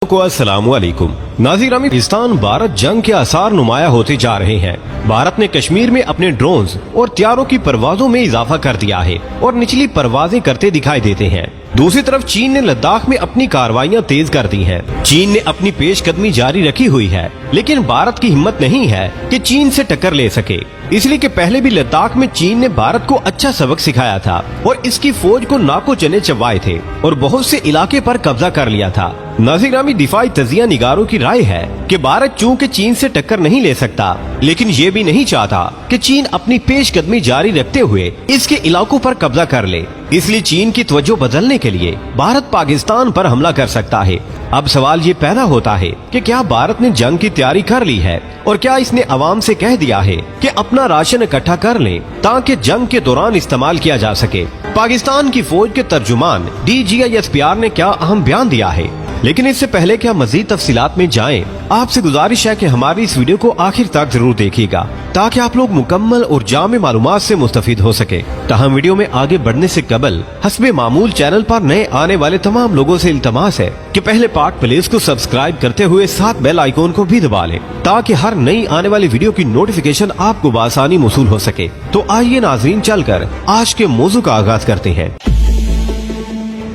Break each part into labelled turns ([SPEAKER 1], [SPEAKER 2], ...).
[SPEAKER 1] को अस्सलाम वालेकुम। नाज़रीन, पाकिस्तान भारत जंग के आसार नुमाया होते जा रहे हैं। भारत ने कश्मीर में अपने ड्रोन्स और त्यारों की परवाजों में इजाफा कर दिया है और निचली परवाजें करते दिखाई देते हैं। दूसरी तरफ चीन ने लद्दाख में अपनी कार्रवाइयां तेज कर दी हैं। चीन ने अपनी पेशकदमी जारी रखी हुई है, लेकिन भारत की हिम्मत नहीं है कि चीन से टक्कर ले सके। इसलिए कि पहले भी लद्दाख में चीन ने भारत को अच्छा सबक सिखाया था और इसकी फौज को नाको चने चबाए थे और बहुत से इलाके पर कब्जा कर लिया था। नाज़रीन, दिफाई तजिया निगारों की राय है कि भारत चूंकि चीन से टक्कर नहीं ले सकता, लेकिन ये भी नहीं चाहता कि चीन अपनी पेशकदमी जारी रखते हुए इसके इलाकों पर कब्जा कर ले। इसलिए चीन की तवज्जो बदलने के लिए भारत पाकिस्तान पर हमला कर सकता है। अब सवाल ये पैदा होता है कि क्या भारत ने जंग की तैयारी कर ली है और क्या इसने अवाम से कह दिया है कि अपना राशन इकट्ठा कर लें ताकि जंग के दौरान इस्तेमाल किया जा सके। पाकिस्तान की फौज के तर्जुमान DGISPR ने क्या अहम बयान दिया है, लेकिन इससे पहले क्या मजीद तफसीलात में जाएं, आपसे गुजारिश है कि हमारी इस वीडियो को आखिर तक जरूर देखिएगा ताकि आप लोग मुकम्मल और जामे मालूमात से मुस्तफीद हो सके। ताहम वीडियो में आगे बढ़ने से कबल हस्बे मामूल चैनल पर नए आने वाले तमाम लोगों से इल्तमास है कि पहले पाक प्लेस को सब्सक्राइब करते हुए साथ बेल आइकॉन को भी दबा लें ताकि हर नई आने वाली वीडियो की नोटिफिकेशन आपको बआसानी मौसूल हो सके। तो आइए नाज़रीन, चलकर आज के मौजू का आगाज करते हैं।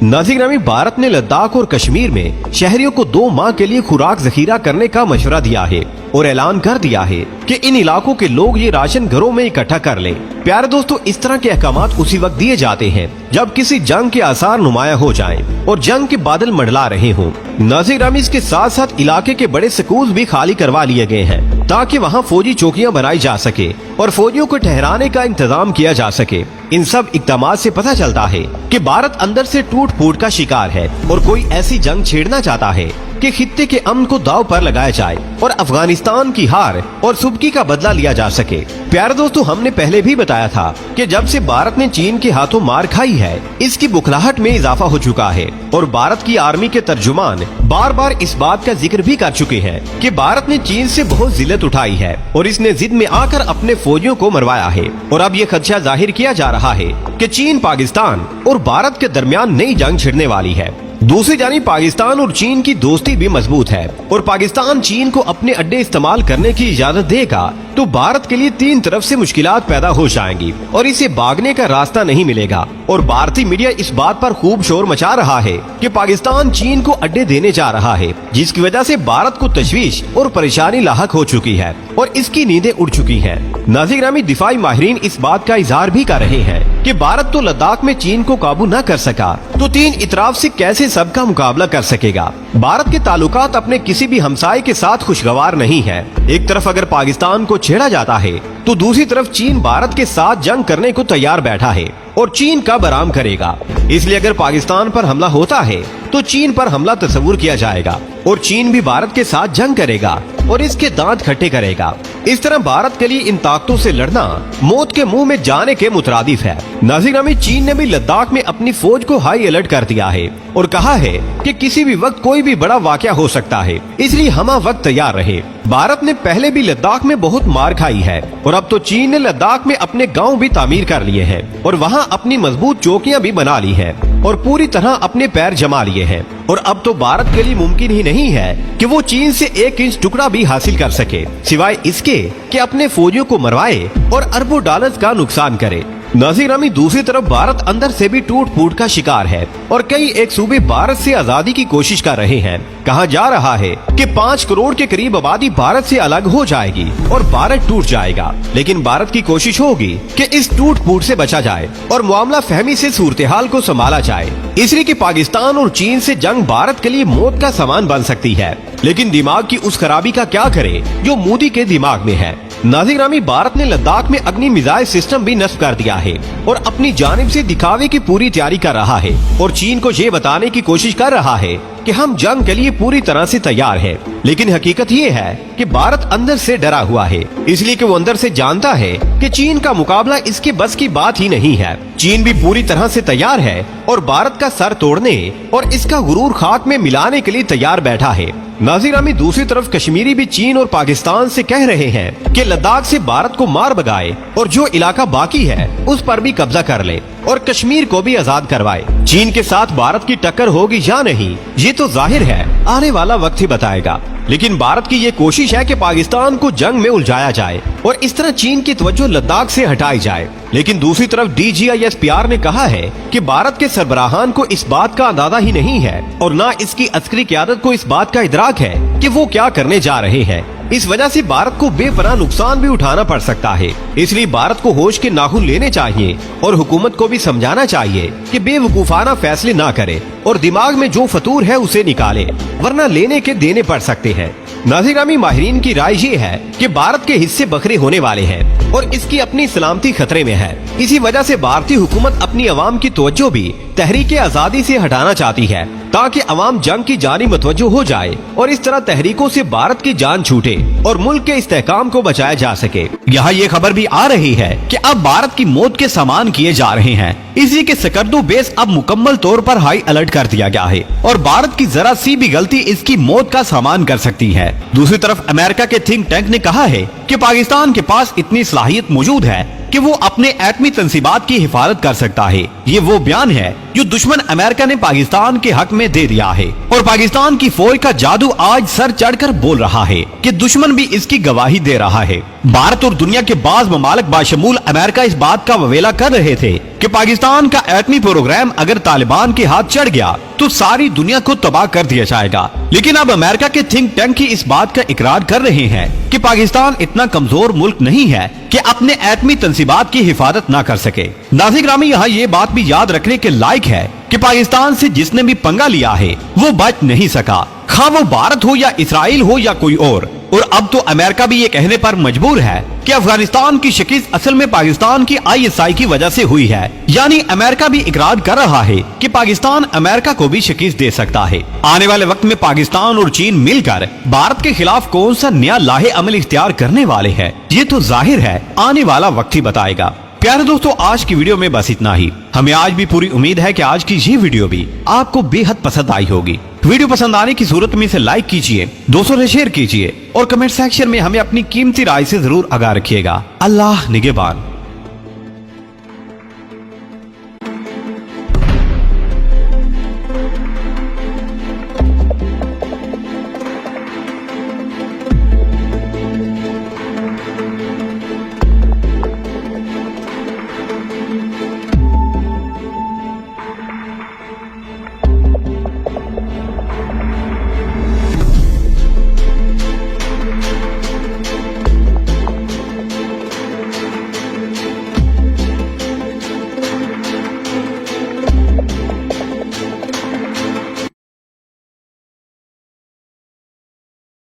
[SPEAKER 1] नाज़रीन, भारत ने लद्दाख और कश्मीर में शहरियों को 2 माह के लिए खुराक जखीरा करने का मशवरा दिया है और ऐलान कर दिया है कि इन इलाकों के लोग ये राशन घरों में इकट्ठा कर लें। प्यारे दोस्तों, इस तरह के अहकामात उसी वक्त दिए जाते हैं जब किसी जंग के आसार नुमाया हो जाएं और जंग के बादल मंडला रहे हों। नाज़रीन, इसके साथ साथ इलाके के बड़े स्कूल भी खाली करवा लिए गए हैं ताकि वहाँ फौजी चौकियाँ बनाई जा सके और फौजियों को ठहराने का इंतजाम किया जा सके। इन सब इक़दामात से पता चलता है कि भारत अंदर से टूट फूट का शिकार है और कोई ऐसी जंग छेड़ना चाहता है कि खित्ते के अमन को दाव पर लगाया जाए और अफगानिस्तान की हार और सुबकी का बदला लिया जा सके। प्यारे दोस्तों, हमने पहले भी बताया था कि जब से भारत ने चीन के हाथों मार खाई है, इसकी बुखलाहट में इजाफा हो चुका है और भारत की आर्मी के तर्जुमान बार बार इस बात का जिक्र भी कर चुके हैं कि भारत ने चीन से बहुत जिल्लत उठाई है और इसने जिद में आकर अपने फौजियों को मरवाया है। और अब ये खदशा जाहिर किया जा रहा है कि चीन, पाकिस्तान और भारत के दरमियान नई जंग छिड़ने वाली है। दूसरी जानिब पाकिस्तान और चीन की दोस्ती भी मजबूत है और पाकिस्तान चीन को अपने अड्डे इस्तेमाल करने की इजाजत देगा तो भारत के लिए 3 तरफ से मुश्किलात पैदा हो जाएंगी और इसे भागने का रास्ता नहीं मिलेगा। और भारतीय मीडिया इस बात पर खूब शोर मचा रहा है कि पाकिस्तान चीन को अड्डे देने जा रहा है, जिसकी वजह से भारत को तशवीश और परेशानी लाहक हो चुकी है और इसकी नींदें उड़ चुकी हैं। नाज़रीन, दिफाई माहिरीन इस बात का इजहार भी कर रहे हैं कि भारत तो लद्दाख में चीन को काबू न कर सका तो 3 इतराफ से कैसे सबका मुकाबला कर सकेगा। भारत के ताल्लुकात अपने किसी भी हमसाये के साथ खुशगवार नहीं है। एक तरफ अगर पाकिस्तान को छेड़ा जाता है तो दूसरी तरफ चीन भारत के साथ जंग करने को तैयार बैठा है और चीन कब आराम करेगा। इसलिए अगर पाकिस्तान पर हमला होता है तो चीन पर हमला तस्वुर किया जाएगा और चीन भी भारत के साथ जंग करेगा और इसके दांत खट्टे करेगा। इस तरह भारत के लिए इन ताकतों से लड़ना मौत के मुंह में जाने के मुतरादिफ है। नाज़रीन, चीन ने भी लद्दाख में अपनी फौज को हाई अलर्ट कर दिया है और कहा है कि किसी भी वक्त कोई भी बड़ा वाकया हो सकता है, इसलिए हम वक्त तैयार रहे। भारत ने पहले भी लद्दाख में बहुत मार खाई है और अब तो चीन ने लद्दाख में अपने गांव भी तामीर कर लिए हैं और वहां अपनी मजबूत चौकियां भी बना ली हैं और पूरी तरह अपने पैर जमा लिए हैं। और अब तो भारत के लिए मुमकिन ही नहीं है कि वो चीन से 1 इंच टुकड़ा भी हासिल कर सके, सिवाय इसके कि अपने फौजियों को मरवाए और अरबों डॉलर्स का नुकसान करे। नाज़रीन, दूसरी तरफ भारत अंदर से भी टूट फूट का शिकार है और कई एक सूबे भारत से आजादी की कोशिश कर रहे हैं। कहा जा रहा है कि 5 करोड़ के करीब आबादी भारत से अलग हो जाएगी और भारत टूट जाएगा, लेकिन भारत की कोशिश होगी कि इस टूट फूट से बचा जाए और मामला फहमी से सूरत-ए-हाल को संभाला जाए। इसलिए कि पाकिस्तान और चीन से जंग भारत के लिए मौत का सामान बन सकती है, लेकिन दिमाग की उस खराबी का क्या करे जो मोदी के दिमाग में है। नाज़रीन, भारत ने लद्दाख में अग्नि मिसाइल सिस्टम भी नस्ब कर दिया है और अपनी जानिब से दिखावे की पूरी तैयारी कर रहा है और चीन को ये बताने की कोशिश कर रहा है कि हम जंग के लिए पूरी तरह से तैयार हैं। लेकिन हकीकत ये है कि भारत अंदर से डरा हुआ है, इसलिए कि वो अंदर से जानता है कि चीन का मुकाबला इसके बस की बात ही नहीं है। चीन भी पूरी तरह से तैयार है और भारत का सर तोड़ने और इसका गुरूर खाक में मिलाने के लिए तैयार बैठा है। नाज़रीन, दूसरी तरफ कश्मीरी भी चीन और पाकिस्तान से कह रहे हैं कि लद्दाख से भारत को मार भगाए और जो इलाका बाकी है उस पर भी कब्जा कर ले। और कश्मीर को भी आजाद करवाए। चीन के साथ भारत की टक्कर होगी या नहीं, ये तो जाहिर है आने वाला वक्त ही बताएगा। लेकिन भारत की ये कोशिश है कि पाकिस्तान को जंग में उलझाया जाए और इस तरह चीन की तवज्जो लद्दाख से हटाई जाए। लेकिन दूसरी तरफ DGISPR ने कहा है कि भारत के सरबराहान को इस बात का अंदाजा ही नहीं है और न इसकी अस्करी क़यादत को इस बात का इदराक है कि वो क्या करने जा रहे हैं। इस वजह से भारत को बेपनाह नुकसान भी उठाना पड़ सकता है। इसलिए भारत को होश के नाखून लेने चाहिए और हुकूमत को भी समझाना चाहिए कि बेवकूफाना फैसले ना करे और दिमाग में जो फतूर है उसे निकाले, वरना लेने के देने पड़ सकते हैं। नाज़रीन, माहिरीन की राय ये है कि भारत के हिस्से बखरे होने वाले हैं और इसकी अपनी सलामती खतरे में है। इसी वजह से भारतीय हुकूमत अपनी अवाम की तवज्जो भी तहरीक आजादी से हटाना चाहती है ताकि अवाम जंग की जानी मतवज्जो हो जाए और इस तरह तहरीकों से भारत की जान छूटे और मुल्क के इस्तेहकाम को बचाया जा सके।
[SPEAKER 2] यहाँ ये खबर भी आ रही है कि अब भारत की मौत के सामान किए जा रहे हैं। इसी के सकर्दो बेस अब मुकम्मल तौर पर हाई अलर्ट कर दिया गया है और भारत की जरा सी भी गलती इसकी मौत का सामान कर सकती है। दूसरी तरफ अमेरिका के थिंक टैंक ने कहा है कि पाकिस्तान के पास इतनी सलाहियत मौजूद है कि वो अपने एटमी तंसीबात की हिफाजत कर सकता है। ये वो बयान है जो दुश्मन अमेरिका ने पाकिस्तान के हक में दे दिया है और पाकिस्तान की फौज का जादू आज सर चढ़कर बोल रहा है कि दुश्मन भी इसकी गवाही दे रहा है। भारत और दुनिया के बाज ममालिक बाशमूल अमेरिका इस बात का ववेला कर रहे थे कि पाकिस्तान का एटमी प्रोग्राम अगर तालिबान के हाथ चढ़ गया तो सारी दुनिया को तबाह कर दिया जाएगा। लेकिन अब अमेरिका के थिंक टैंक ही इस बात का इकरार कर रहे हैं कि पाकिस्तान इतना कमजोर मुल्क नहीं है कि अपने एटमी तंसीबात की हिफाजत न कर सके। नाज़रीन, यहाँ ये बात भी याद रखने के लायक है कि पाकिस्तान से जिसने भी पंगा लिया है वो बच नहीं सका, खा वो भारत हो या इसराइल हो या कोई और अब तो अमेरिका भी ये कहने पर मजबूर है कि अफगानिस्तान की शिकस्त असल में पाकिस्तान की ISI की वजह से हुई है। यानी अमेरिका भी इकरार कर रहा है कि पाकिस्तान अमेरिका को भी शिकस्त दे सकता है। आने वाले वक्त में पाकिस्तान और चीन मिलकर भारत के खिलाफ कौन सा नया लाहे अमल इख्तियार करने वाले हैं, ये तो जाहिर है आने वाला वक्त ही बताएगा। प्यारे दोस्तों, आज की वीडियो में बस इतना ही। हमें आज भी पूरी उम्मीद है कि आज की ये वीडियो भी आपको बेहद पसंद आई होगी। वीडियो पसंद आने की सूरत में इसे लाइक कीजिए, दोस्तों से शेयर कीजिए और कमेंट सेक्शन में हमें अपनी कीमती राय से जरूर आगाह रखिएगा। अल्लाह निगहबान।